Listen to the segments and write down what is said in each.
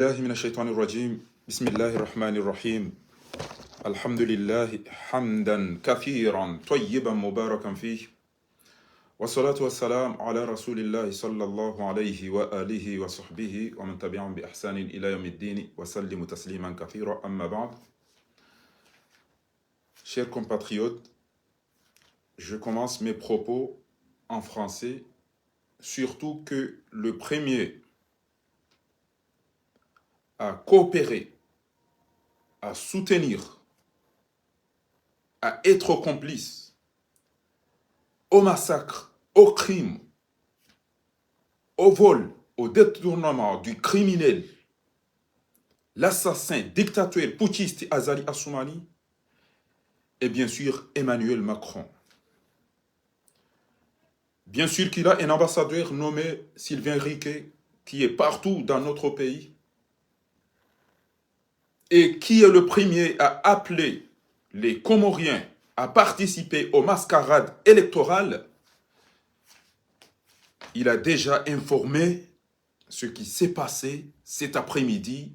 الله من الشيطان الرجيم بسم الله الرحمن الرحيم الحمد لله حمدا كثيرا طيبا مباركا فيه والصلاة والسلام على رسول الله صلى الله عليه وآله وصحبه ومن تبعهم بإحسان إلى يوم الدين وسلم تسليما كثيرا أما بعد. Chers compatriotes, je commence mes propos en français, surtout que le premier à coopérer, à soutenir, à être complice au massacre, au crime, au vol, au détournement du criminel, l'assassin dictateur putschiste Azali Assoumani est bien sûr Emmanuel Macron. Bien sûr qu'il a un ambassadeur nommé Sylvain Riquet qui est partout dans notre pays et qui est le premier à appeler les Comoriens à participer aux mascarades électorales. Il a déjà informé ce qui s'est passé cet après-midi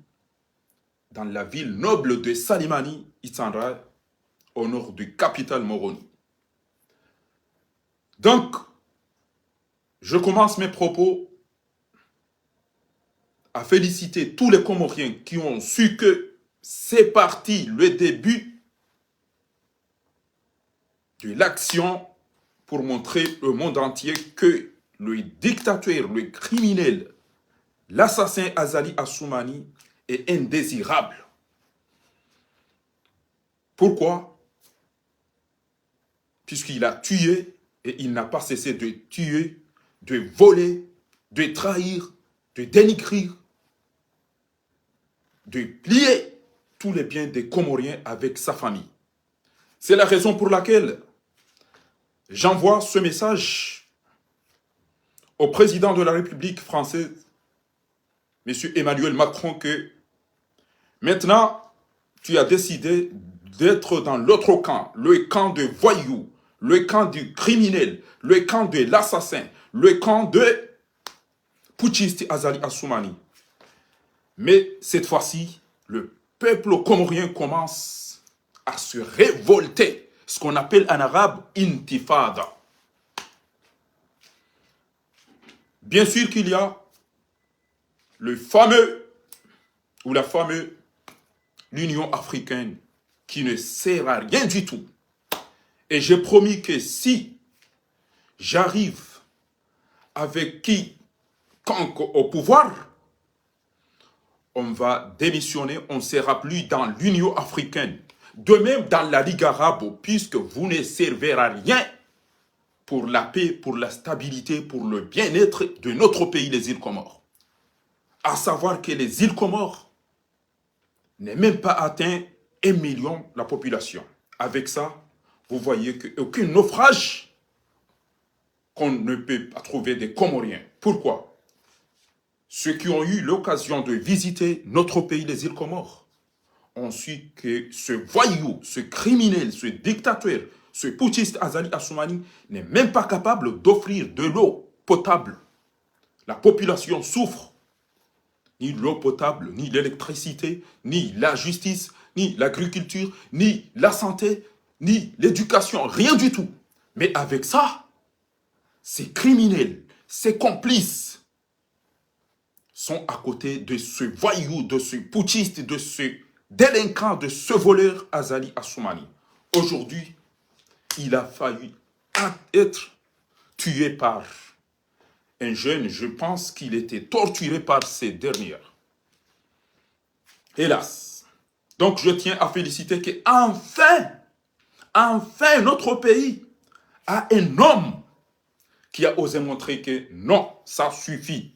dans la ville noble de Salimani, Itsandra, au nord du capital Moroni. Donc, je commence mes propos à féliciter tous les Comoriens qui ont su que c'est parti le début de l'action pour montrer au monde entier que le dictateur, le criminel, l'assassin Azali Assoumani est indésirable. Pourquoi? Puisqu'il a tué et il n'a pas cessé de tuer, de voler, de trahir, de dénigrer, de plier tous les biens des Comoriens avec sa famille. C'est la raison pour laquelle j'envoie ce message au président de la République française, M. Emmanuel Macron, que maintenant, tu as décidé d'être dans l'autre camp, le camp de voyous, le camp du criminel, le camp de l'assassin, le camp de putschiste Azali Assoumani. Mais cette fois-ci, le peuple comorien commence à se révolter, ce qu'on appelle en arabe intifada. Bien sûr qu'il y a le fameux ou la fameuse l'Union africaine qui ne sert à rien du tout. Et j'ai promis que si j'arrive avec quiconque au pouvoir, on va démissionner, on ne sera plus dans l'Union africaine. De même dans la Ligue arabe, puisque vous ne servez à rien pour la paix, pour la stabilité, pour le bien-être de notre pays, les îles Comores. À savoir que les îles Comores n'est même pas atteint 1 million la population. Avec ça, vous voyez qu'aucun naufrage qu'on ne peut pas trouver des Comoriens. Pourquoi? Ceux qui ont eu l'occasion de visiter notre pays, les îles Comores, ont su que ce voyou, ce criminel, ce dictateur, ce putschiste Azali Assoumani n'est même pas capable d'offrir de l'eau potable. La population souffre. Ni l'eau potable, ni l'électricité, ni la justice, ni l'agriculture, ni la santé, ni l'éducation, rien du tout. Mais avec ça, ces criminels, ces complices sont à côté de ce voyou, de ce putschiste, de ce délinquant, de ce voleur Azali Assoumani. Aujourd'hui, il a failli être tué par un jeune, je pense qu'il était torturé par ces dernières. Hélas. Donc je tiens à féliciter qu'enfin, notre pays a un homme qui a osé montrer que non, ça suffit.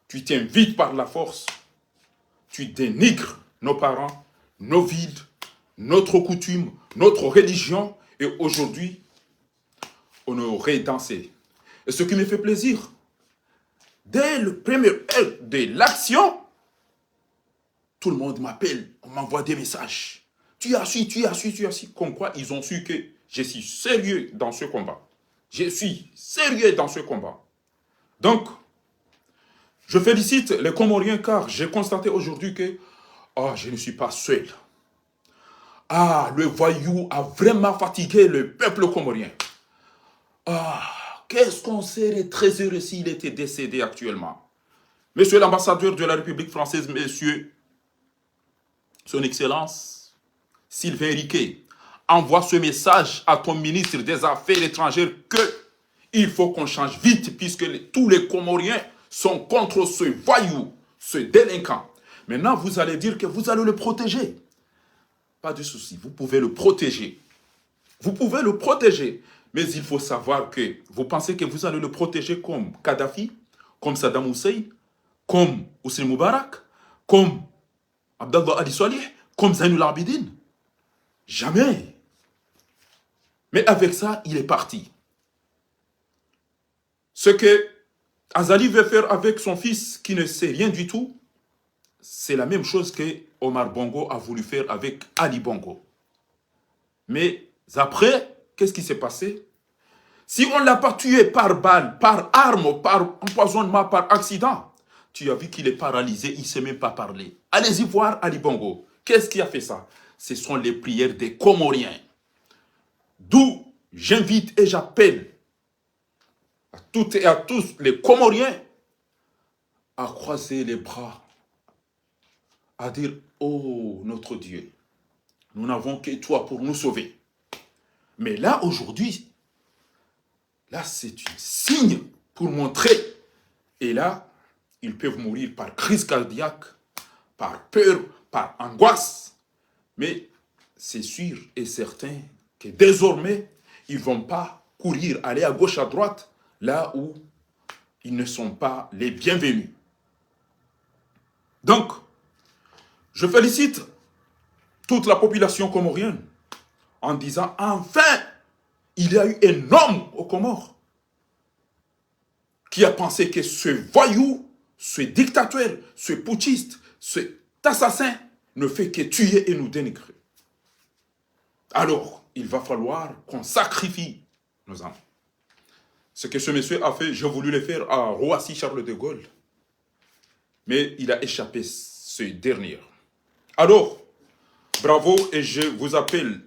Tu t'invites par la force, tu dénigres nos parents, nos villes, notre coutume, notre religion, et aujourd'hui, on aurait dansé. Et ce qui me fait plaisir, dès le premier heure de l'action, tout le monde m'appelle, on m'envoie des messages. Tu as su. Comme quoi, ils ont su que je suis sérieux dans ce combat. Je suis sérieux dans ce combat. Donc, Je félicite les Comoriens car j'ai constaté aujourd'hui que je ne suis pas seul. Le voyou a vraiment fatigué le peuple comorien. Qu'est-ce qu'on serait très heureux s'il était décédé actuellement. Monsieur l'ambassadeur de la République française, monsieur, son Excellence, Sylvain Riquet, envoie ce message à ton ministre des Affaires étrangères qu'il faut qu'on change vite puisque tous les Comoriens sont contre ce voyou, ce délinquant. Maintenant, vous allez dire que vous allez le protéger. Pas de souci, vous pouvez le protéger. Vous pouvez le protéger. Mais il faut savoir que vous pensez que vous allez le protéger comme Kadhafi, comme Saddam Hussein, comme Hosni Moubarak, comme Abdallah Ali Salih, comme Zainul Abidine. Jamais. Mais avec ça, il est parti. Ce que Azali veut faire avec son fils qui ne sait rien du tout, c'est la même chose que Omar Bongo a voulu faire avec Ali Bongo. Mais après, qu'est-ce qui s'est passé? Si on ne l'a pas tué par balle, par arme, par empoisonnement, par accident, tu as vu qu'il est paralysé, il ne sait même pas parler. Allez-y voir Ali Bongo. Qu'est-ce qui a fait ça? Ce sont les prières des Comoriens. D'où j'invite et j'appelle à toutes et à tous les Comoriens à croiser les bras, à dire, oh notre Dieu, nous n'avons que toi pour nous sauver. Mais là, aujourd'hui, là, c'est un signe pour montrer. Et là, ils peuvent mourir par crise cardiaque, par peur, par angoisse. Mais c'est sûr et certain que désormais, ils ne vont pas courir, aller à gauche, à droite, là où ils ne sont pas les bienvenus. Donc, je félicite toute la population comorienne en disant, enfin, il y a eu un homme aux Comores qui a pensé que ce voyou, ce dictateur, ce putschiste, cet assassin ne fait que tuer et nous dénigrer. Alors, il va falloir qu'on sacrifie nos âmes. Ce que ce monsieur a fait, j'ai voulu le faire à Roissy-Charles de Gaulle. Mais il a échappé ce dernier. Alors, bravo et je vous appelle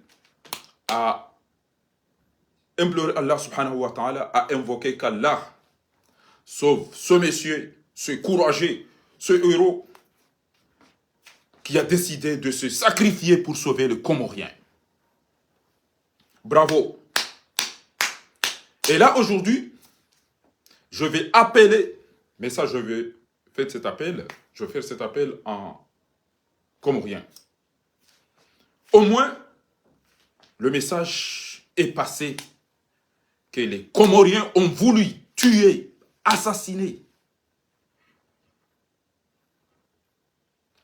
à implorer Allah subhanahu wa ta'ala, à invoquer qu'Allah sauve ce monsieur, ce courageux, ce héros qui a décidé de se sacrifier pour sauver le Comorien. Bravo. Et là, aujourd'hui, je vais appeler, mais ça, je vais faire cet appel en comorien. Au moins, le message est passé que les Comoriens ont voulu tuer, assassiner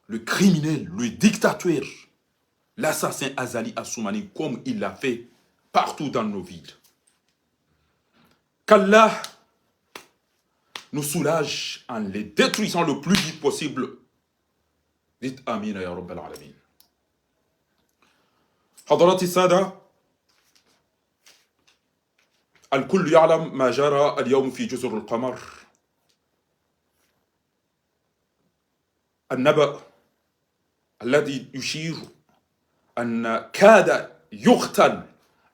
le criminel, le dictateur, l'assassin Azali Assoumani, comme il l'a fait partout dans nos villes. Qu'Allah nous soulage en les détruisant le plus vite possible. Dites Amin ya Rabbal Alamin. حضرات السادة الكل يعلم ما جرى اليوم في جزر القمر. النبأ الذي يشير أن كاد يقتل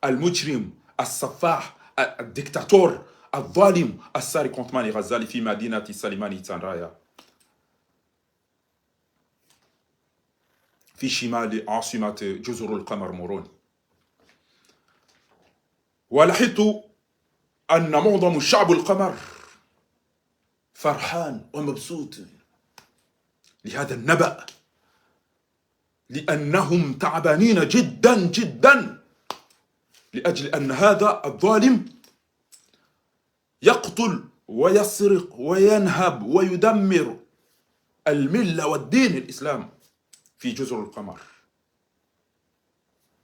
المجرم السفاح الدكتاتور الظالم السارق عثمان غزالي في مدينة سليماني تانرايا في شمال عاصمة جزر القمر موروني. ولاحظت أن معظم شعب القمر فرحان ومبسوط لهذا النبأ، لأنهم تعبانين جدا جدا لأجل أن هذا الظالم يقتل ويسرق وينهب ويدمر الملة والدين الإسلام في جزر القمر.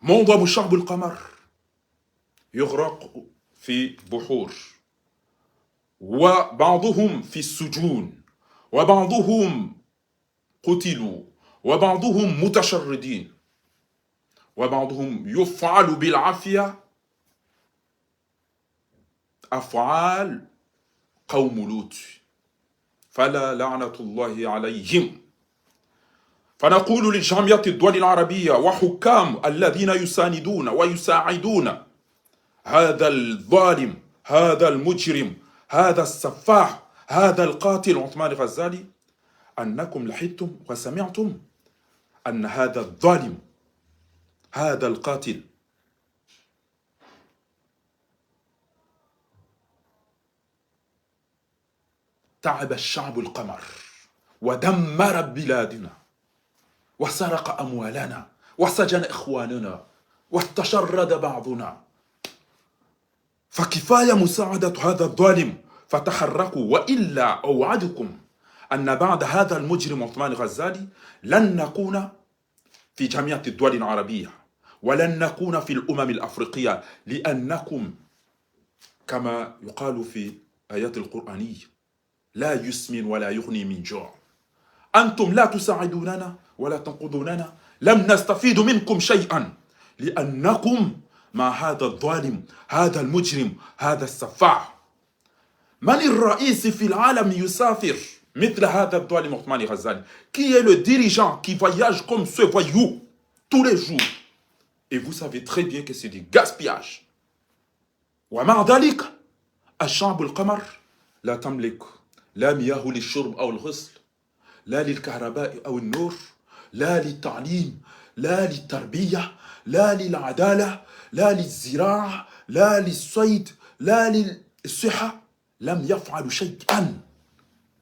معظم شعب القمر يغرق في بحور، وبعضهم في السجون، وبعضهم قتلوا، وبعضهم متشردين، وبعضهم يفعل بالعافية أفعال قوم لوط. فلا لعنة الله عليهم. فنقول لجامعة الدول العربية وحكام الذين يساندون ويساعدون هذا الظالم، هذا المجرم، هذا السفاح، هذا القاتل عثمان الغزالي، أنكم لحقتم وسمعتم أن هذا الظالم، هذا القاتل تعب الشعب القمر ودمر بلادنا وسرق أموالنا وسجن إخواننا واستشرد بعضنا، فكفاية مساعدة هذا الظالم فتحركوا، وإلا أوعدكم أن بعد هذا المجرم عثمان الغزالي لن نكون في جامعة الدول العربية ولن نكون في الأمم الأفريقية، لأنكم كما يقال في آيات القرآنية لا يسمن ولا يغني من جوع. أنتم لا تساعدوننا ولا تنقذوننا، لم نستفيد منكم شيئا، لأنكم مع هذا الظالم، هذا المجرم، هذا السفاح. من الرئيس في العالم يسافر مثل هذا الظالم عثمان الغزالي? Qui est le dirigeant qui voyage comme ce voyou tous les jours? Et vous savez très bien que c'est du gaspillage. ومع ذلك الشعب القمر لا تملك لا مياه للشرب أو الغسل، لا للكهرباء أو النور، لا للتعليم، لا للتربية، لا للعدالة، لا للزراعة، لا للصيد، لا للصحة. لم يفعلوا شيئا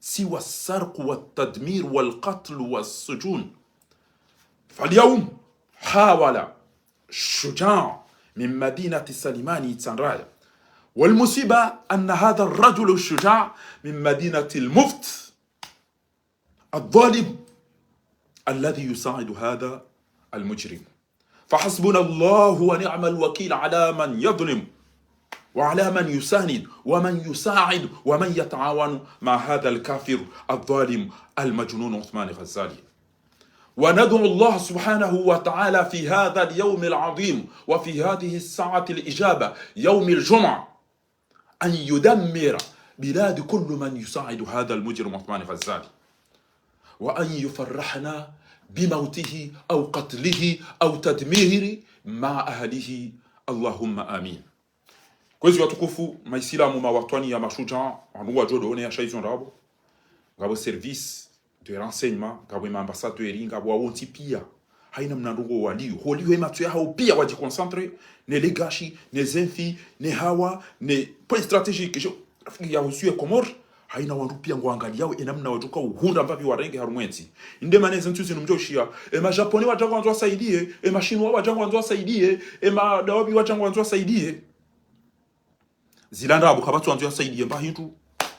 سوى السرق والتدمير والقتل والسجون. فاليوم حاول شجاع من مدينة سليماني تسانرايا، والمصيبة أن هذا الرجل الشجاع من مدينة المفت الظالم الذي يساعد هذا المجرم. فحسبنا الله ونعم الوكيل على من يظلم وعلى من يساند ومن يساعد ومن يتعاون مع هذا الكافر الظالم المجنون عثمان الغزالي. وندعو الله سبحانه وتعالى في هذا اليوم العظيم وفي هذه الساعة الإجابة يوم الجمعة أن يدمر بلاد كل من يساعد هذا المجرم عثمان الغزالي، وأن يفرحنا بموته أو قتله أو تدميره مع أهله، اللهم آمين. Kwezi watukufu maisilamu mawatwani ya mashujaa wanuwa jodo one ya shaizon rabo ngabo service de renseignement ngabo ambassadeur ngabo wonti pia haina mnandungo waliyo holiyo ematu ya hao pia wajikoncentre ne legashi ne zenfi ne hawa ne point stratégique jo ya usiwe komor haina wandu pia ngwangali yao enamna watuka uhunda mbavi warenge harumwenzi inde maneze ntuzi numjoshia ma japoni wajangu wanzo wasaidie ma chinois wajangu wanzo wasaidie ma dawabi wajangu wanzo wasaidie zilanda abo kabatu wanzo wasaidie mba hindu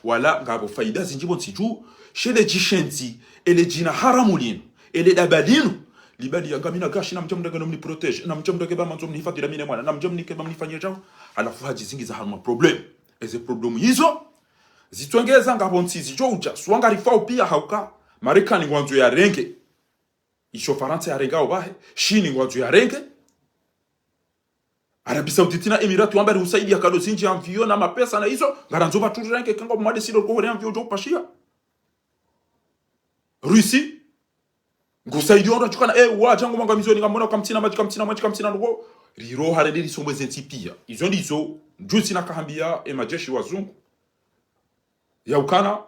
wala ngabo faida zinjibo nsiju shele jishenzi ele jina haramulino ele dabalino libali ya gamina gashi na mjomdaga nomni protege na mjomdaga ba manzo mnifadira mine mwana na mjomnike ba mnifanyia jao alafu haji zingi za haruma problem eze problem hizo zitwengeza ngabo nsizi joja swanga rifao pia hauka Marekani ngwanzo ya renge isho Faransa ya renga obahe Shini ngwanzo ya renge Arabia Saudite na Emirati wambari usaidi ya kado zinji amvio na mapesa na hizo ngaranzo ba tu renge kango mwade silo ko amvio jo pashia Russi ngusaidi onda chukana wajangu mwanga mizoni ngamona kamtina maji kamtina ngo riro haredi somwe zentipia izo ndizo jusi na kahambia majeshi wazungu ya ukana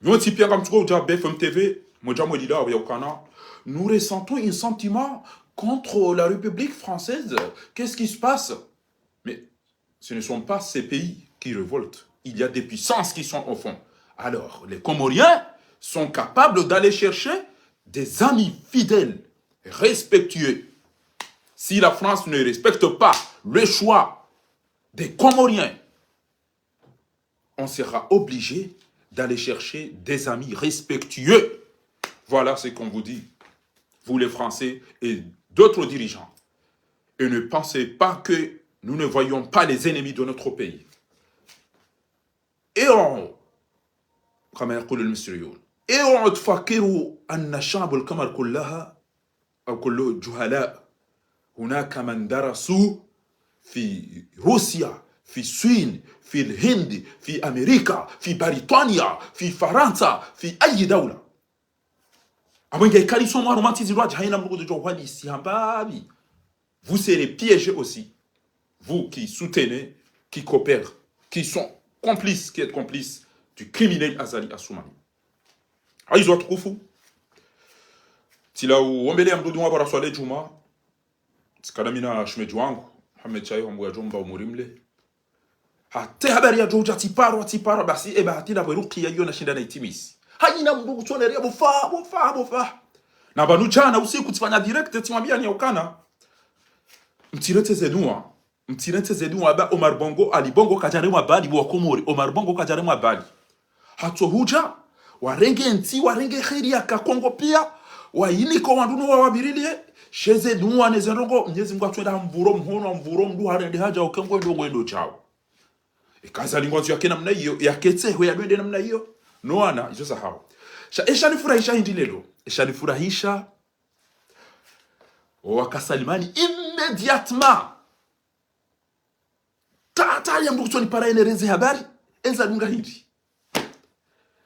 nyoti pia kamtuko uja BFM TV moja modila ya ukana nous ressentons un sentiment contre la République française. Qu'est-ce qui se passe? Mais ce ne sont pas ces pays qui révoltent. Il y a des puissances qui sont au fond. Alors, les Comoriens sont capables d'aller chercher des amis fidèles, respectueux. Si la France ne respecte pas le choix des Comoriens, on sera obligé d'aller chercher des amis respectueux. Voilà ce qu'on vous dit, vous les Français et d'autres dirigeants. Et ne pensez pas que nous ne voyons pas les ennemis de notre pays. Et on, comme يقول المصريون, et on تفكروا أن شعب القمر كلها أو كله جهلاء. هناك من درسوا في روسيا في الصين، في الهند، في أمريكا، في بريطانيا، في فرنسا، في أي دولة. Vous serez piégés aussi. Vous qui soutenez, qui coopèrent, qui sont complices, qui êtes complices du criminel Azali Assoumani. Ils ont trop fou. Si là où on met les amdoudou à voir soirée Juma, c'est quand même une chmejouang, Hamed Chaye, on voit Jumba ou Murimle. Hate habari ya Georgia tiparo basi bahati na weruki ya yona shinda na itimisi. Haina mndugu tuonerea bofa. Na banu jana usiku tifanya direct timwambia ni ukana. Mtirete zedua ba Omar Bongo Ali Bongo kajaremwa bali wa Komori Omar Bongo kajaremwa bali. Hato huja warenge kheri ya Kongo pia wainiko wanduno wa wabirilie sheze duwa nezerongo Mwenyezi Mungu atwenda mvuro mdu harende haja okengo ndo chao. Kaza lingozi yake namna hiyo yaketse ho yadwende namna hiyo noana izo sahau esha nifurahisha hindi lelo esha nifurahisha wakasalimani immédiatement tata ya mbuto ni para enereze habari enza lunga hindi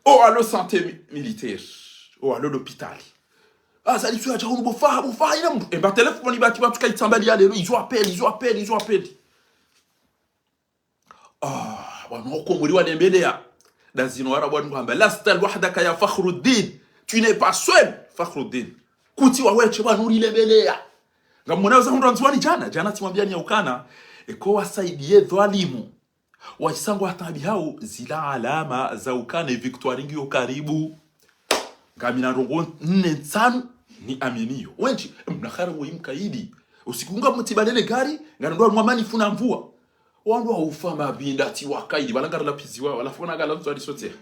allo santé militaire allo l'hôpital azali tu acha unu bofa ina mbu ba telefoni bati batu kaitambali ya lelo izo appelle wanaokomuri wanembelea dazino warabu ngamba lastal wahdaka ya Fakhruddin, tu n'es pas seul Fakhruddin, kuti waweche banuri lebelea ngamona za hundanzwani jana timwambia ni ukana eko wasaidie dhalimu waisango hatabi hao zila alama za ukana victoire ngio karibu ngamina rongo 4 ni aminio wenchi mnakhara muimkaidi usikunga mtibadele gari ngando mwamani funa mvua wandu haufama binda ti wakaidi balangara la piziwa wala fona gala mtu alisotea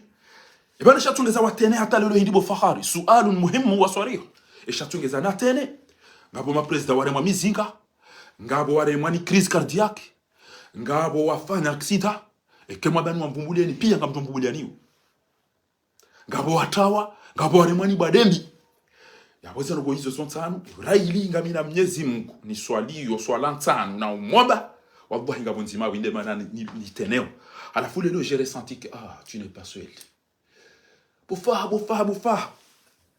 ibana shatungeza watene hata lelo hindi bo fahari sualun muhimu wa sarih shatungeza na tene ngabo ma president wale mwa mizinga ngabo wale mwa ni crise cardiaque ngabo wafanya accident kemwa bani wambumbulieni pia ngamtumbulianiwa ngabo watawa ngabo wale mwa ni badembi yaboza no hizo son tano raili ngamina Mwenyezi Mungu ni swali swala tano na umwaba wallahi ngabonzima winde mana ni teneo alafu lelo j'ai ressenti que tu n'es pas seul bufa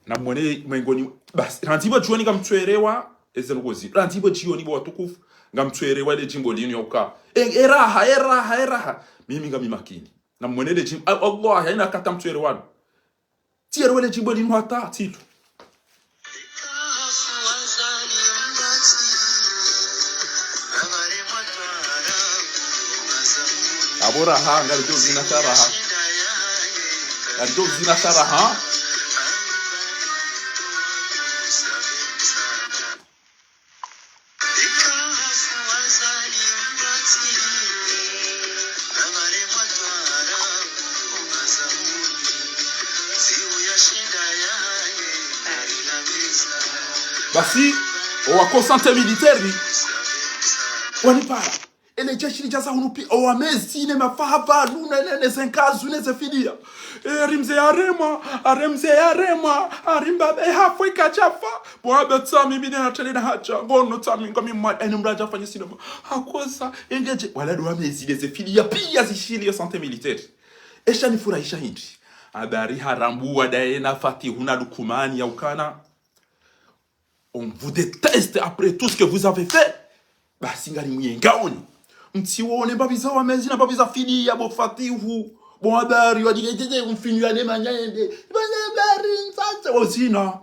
na mwone mwengoni basi randibo jioni ngamtwerewa ezenugozi randibo jioni bo watukufu ngamtwerewa le jimbo lini yoka eraha mimi ngami makini na mwone le jimbo Allah haina kata mtwerewa tierwe le jimbo lini hata titu abora ha ngali to zina sharaha basi wako santé militaire wanipara ele jeshi lijaza hunupi wamezi ne mafahaba luna nene zenkazu neze fidia rimze yarema arimba be hafwe kachafa bwabe tsami bine na tele na hacha ngono tsami ngami mwa ene mraja fanya sinema hakosa engeje wala do wamezi neze fidia pia zishili ya santé militaire esha nifurahisha hindi habari harambu wadaena fatihuna lukumani ya ukana on vous déteste après tout ce que vous avez fait basi ngali mwengaoni mtiwone babiza wamezi na babiza fili ya bofatihu bon habari wadigete umfinu ya nemanyende habari nsatse wazina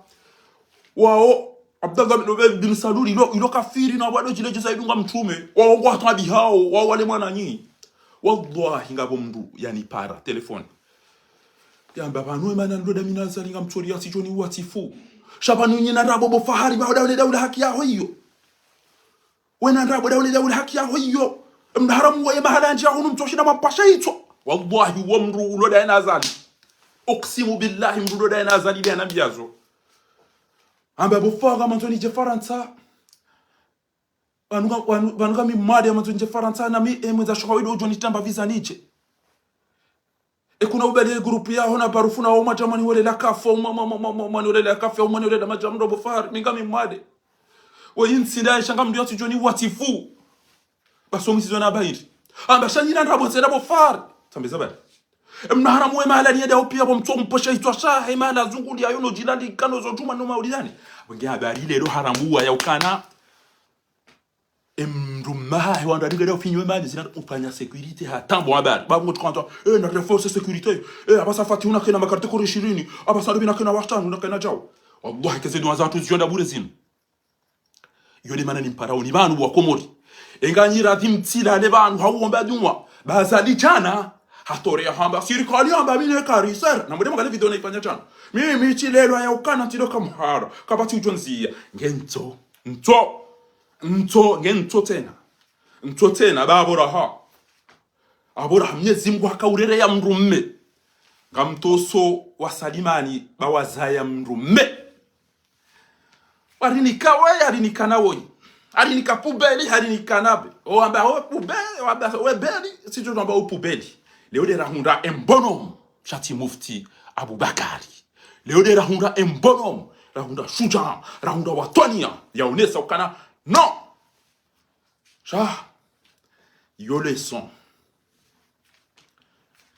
wao Abdallah bin Salul ilo kafiri na wado jileje saidunga mtume wao ngo hatabi hao wao wale mwana nyi wallahi ngabo mndu yani para telefone yamba banwe mana ndo damina zalinga mtori ya sijoni watifu shabanu nyina rabo bo fahari ba dawle haki yao hiyo wena rabo dawle haki yao hiyo mharamu wa mahalanja hunu mtoshina mapasha hicho wallahi wa mru ulo da nazali uqsimu billahi mru ulo da nazali da nabiyazo amba bo faga mantoni je faransa wanuga mi made mantoni je faransa na mi emza shokawido joni tamba visa niche kuna ubele group ya hona barufuna wa majamani wale la kafo mani wale la kafo mani wale la majamro bo far mingami made wa insinda shanga mdio tujoni watifu baso msizo na bahiri amba shanyina ndabo zera bo far sambeza bali mnahara mwe mala ni yada opia bo mto mposha itwa shahe mala zunguli ayo no jilandi kano zo tuma no maulidani wenge habari lero haramua ya ukana mrumaha wanda ngere finywe mali zina upanya security hatambo habari babu tukanta na reforce security abasa fati una kena makarte ko 20 abasa dobina kena watano una kena jao wallahi kazedu wazatu zionda bure zino yole mana ni mparao ni banu wa komori enganyira timtsila le banu hawomba dunwa bazali jana hatoria hamba sirikali hamba mine karisar na mudemo kale video na ifanya jana mimi chilelo ya ukana tilo kamhara kabati ujonzia ngento ngento tena babora abora Mwenyezi Mungu akaurere ya mrumme ngamtoso wasalimani bawazaya mrumme arinikana woni arinika pubeli arinikanabe o amba o pubeli o amba o beli si tu amba o pubeli leo de rahunda embonom chati mufti Abubakari leo de rahunda embonom rahunda shuja rahunda watonia yaonesa ukana non ja yo leçon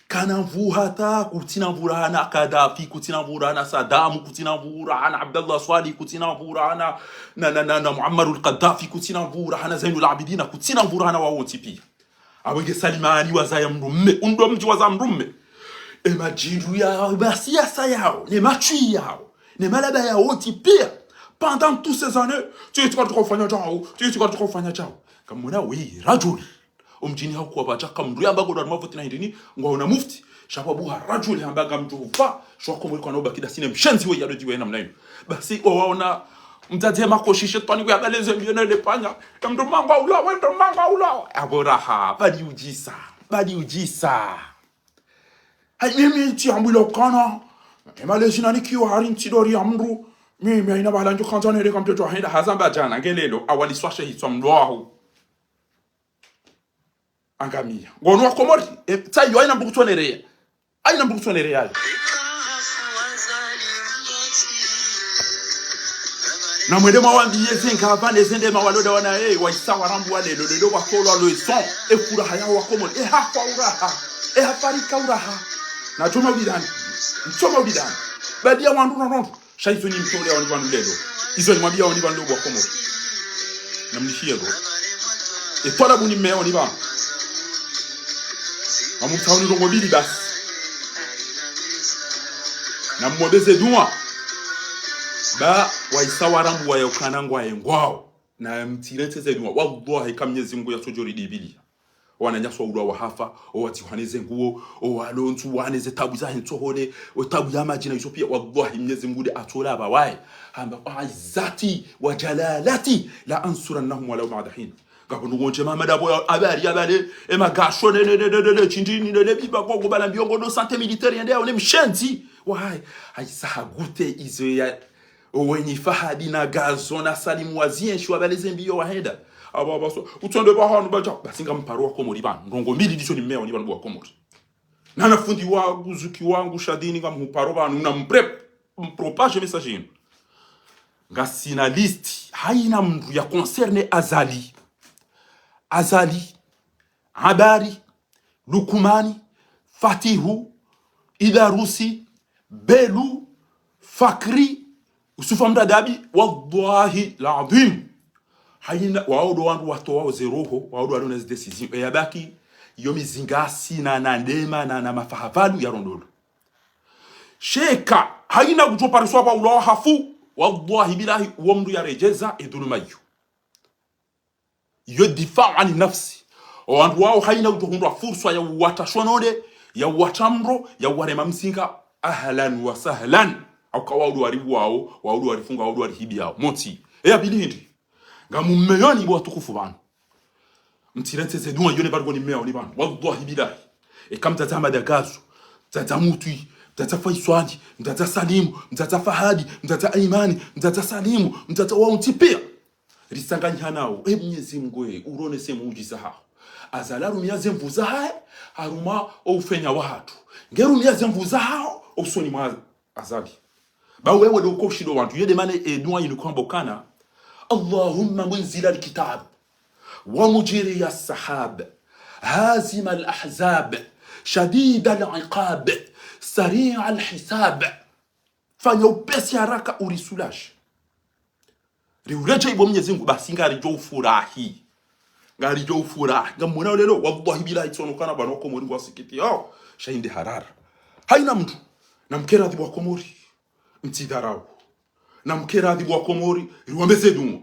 kana vuhata kutina vurana Kadafi kutina vurana Saddam kutina vurana Abdullah Swali kutina vurana na Muammar al-Qaddafi kutina vurana Zainul Abidin kutina vurana wa wote pia abenge salimani wazaya mrumme undo mji waza mrumme majiru ya basi ya sayao ne machui yao ne malaba ya wote pia pendant toutes ces années tu es kufanya chao kama mwana we rajul umjini hakuwa bachaka mndu ambago ndo mafuti na hindini ngwaona mufti shababu rajul ambaga mtufa shoko mwiko na bakida sine mshenzi we yadojiwe na mnayo basi waona mtazema koshishe twani kwa baleze mbiona le panya ndo mangwa ulawa aboraha badi ujisa hai mimi ti ambulo kana emalezi nani kiwa harin tidori amru mimi aina balanjo kanzane le kamtoto haenda hazamba jana ngelelo awali swashe hitwa mlwaho angamia ngono komori tayo aina mbukutonerea na mwende mawambi yezenga abane zende mawaloda wana waisawa rambu wale lolo wakolo leçon ekura haya wakomori hafa uraha hafarika uraha na choma ubidani badia wandu nono shaizo ni mtole wandu lelo izo ni mwambia wandu wakomori na mnishie go etola buni mmeo ni ba amutauni rongo bili basi na mwobeze duwa ba waisawa rambu wa yokanangwa engwao na mtirete ze duwa wallahi kamnyezi Mungu ya sojori dibili wananyaswa ulwa wahafa o watihaneze nguo o walontu waneze tabu za hintohole o tabu ya majina Ethiopia wallahi Mwenyezi Mungu atola bawaye hamba aizati wa jalalati la ansurannahum wala ma'dahin gabo ngonje mamada boya abari magasho ne chindini ne biba gogo bala biongo no santé militaire yende on mshenzi wai aisaha gute izo ya wenye fahadi na gazo na salimu wazien shwa baleze mbio wahenda aba so utonde ba hanu bacha basinga mparo ko muri ban ndongo mbili dicho ni mmeo ni banu wa komori na nafundi wangu zuki wangu shadini kama mparo banu na propage message yenu ngasina list haina mndu ya concerne Azali, Habari, Lukumani, Fatihu, Idarusi, Belu, Fakri, Usufa Mdadabi, wallahi l'adhim. Haina waodo wandu watoa zeroho, waodo wandu na decision. Yabaki yomi zingasi na ndema na mafahavalu ya rondolo. Sheka haina kujopariswa pa ulo hafu, wallahi bilahi uomdu ya rejeza edulumayu. Yodifa ani nafsi wandu wao haina kutohundwa fursa ya watashonode ya watamro ya warema msinga ahlan wa sahlan au kawaudu waribu wao waudu warifunga waudu warihibi yao moti bilindi ngamummeyoni bo tukufu bana mtirete zeduma yone bargo ni mmeo ni bana wallahi bilahi kamtata madagazo tata mutui mtata faiswani mtata salimu mtata fahadi mtata imani mtata salimu mtata wao mtipia risanganya nao Mwenyezi Mungu urone se muujiza hao azalaru miaze mvuza hae haruma ofenya wahatu ngeru miaze mvuza hao osoni mwa azabi ba wewe do koshido wantu yede mane edwa yinukwambokana Allahumma munzila alkitab wa mujiri as-sahab هازم الأحزاب شديد العقاب سريع الحساب. Fanya upesi haraka urisulash. Riureje ibo Mwenyezi Mungu basi ngarijo ufurahi. Ngarijo ufurahi. Ngamuna lelo wallahi bila itsonokana bano komori wasikiti yao. Shainde harara. Haina mtu. Na mkera adhibu wa komori. Mtidharau. Na mkera adhibu wa komori. Riwambeze dumo.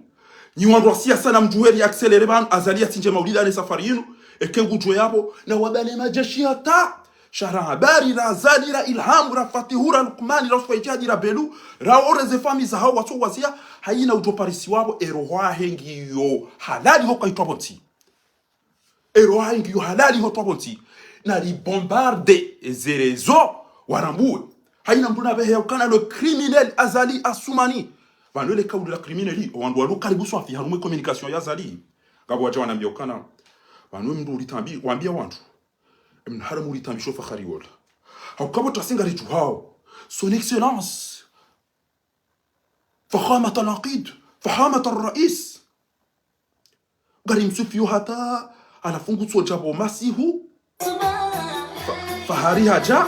Nyiwandu wa siya sana mjuheri akselere banu. Azalia tinje maulida ane safari yinu. Ekengu jwe yabo. Na wabale majeshi hata. Shara habari ra zali ra ilham ra fatihura lukmani ra usfaijaji ra belu ra oreze fami za hao watu wazia haina ujoparisi wabo eroha hengi yo halali hoka itwabonti eroha hengi yo halali hoka itwabonti na li bombarde zerezo warambue haina mbuna behe ya ukana le criminel azali asumani vanwele kaudi la crimineli wandu walu karibu swafi hanume communication ya azali gabo waja wanambia ukana vanwe mdu ulitambi wambia wandu من حرم وليتام يشوف خريول هاو كابو تاسين غاري جوهاو سون اكسلانس فخامة العقيد فخامة الرئيس غاري مسوفيو هاتا على فنغو سو جابو ماسيهو فهاري هاجا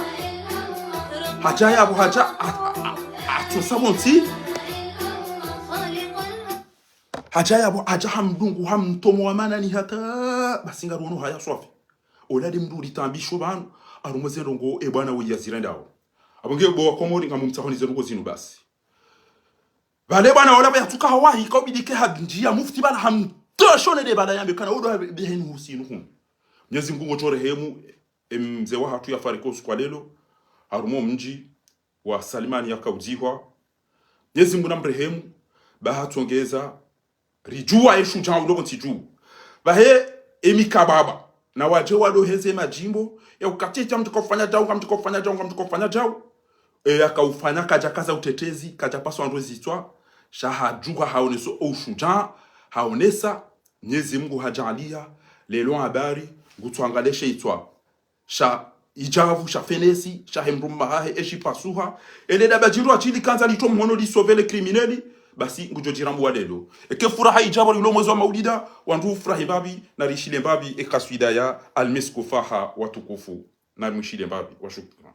يا ابو هاجا اتو سابونتي هاجا يا ابو هاجا همدونغو همتومو اماناني هاتا باسين غارو نو هايا صوفي olade mdu litambisho banu arumeze rongo e bwana wiyazira ndawo abonge bo wakomori ngamumtsahonize rongo zinu basi bale bwana wala bayatuka hawahi ko bidike hadnjia mufti bana hamtoshone de bala yambe kana odo behenu husinu hum Mwenyezi Mungu ngotore hemu mzee wa hatu ya fariko kwa lelo arumo mji wa Salimani yakaujihwa Mwenyezi Mungu namrehemu bahatongeza rijua eshuja udogo ntiju bahe emikababa na waje wadoheze majimbo ya ukateta mtu kufanya jao akaufanya kaja kaza utetezi kaja paswa ndo zitwa shahajua haoneso ushuja haonesa Mwenyezi Mungu hajalia lelo habari ngutwangaleshe itwa sha ijavu sha fenesi sha hemrumba hahe eshi pasuha ele dabajiru achili kanza lito mhono li sovele crimineli basi ngujojirambu wa lelo eke furaha ijabo lilo mwezi wa maulida wandu furahi babi na rishile babi ekaswida ya almiskufaha watukufu na mwishile babi wa shukran.